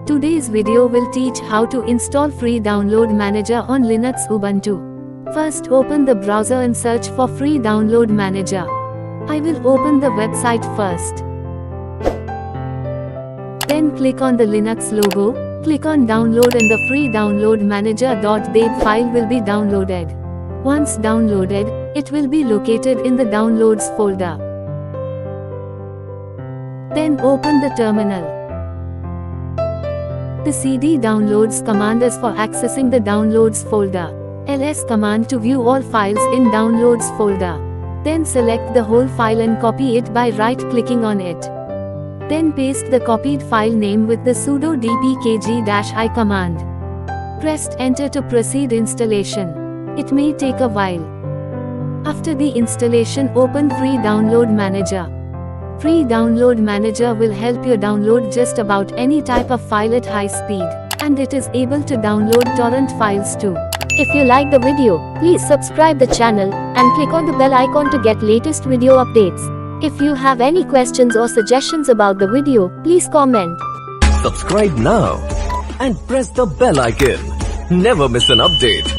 Today's video will teach how to install free download manager on Linux Ubuntu. First open the browser and search for free download manager. I will open the website first. Then click on the Linux logo, click on download and the free download manager.deb file will be downloaded. Once downloaded, it will be located in the downloads folder. Then open the terminal. The cd downloads command is for accessing the downloads folder. ls command to view all files in downloads folder. Then select the whole file and copy it by right-clicking on it. Then paste the copied file name with the sudo dpkg-i command. Press enter to proceed installation. It may take a while. After the installation, open free download manager. Free download manager will help you download just about any type of file at high speed, and it is able to download torrent files too. If you like the video, please subscribe the channel and click on the bell icon to get latest video updates. If you have any questions or suggestions about the video, please comment. Subscribe now and press the bell icon. Never miss an update.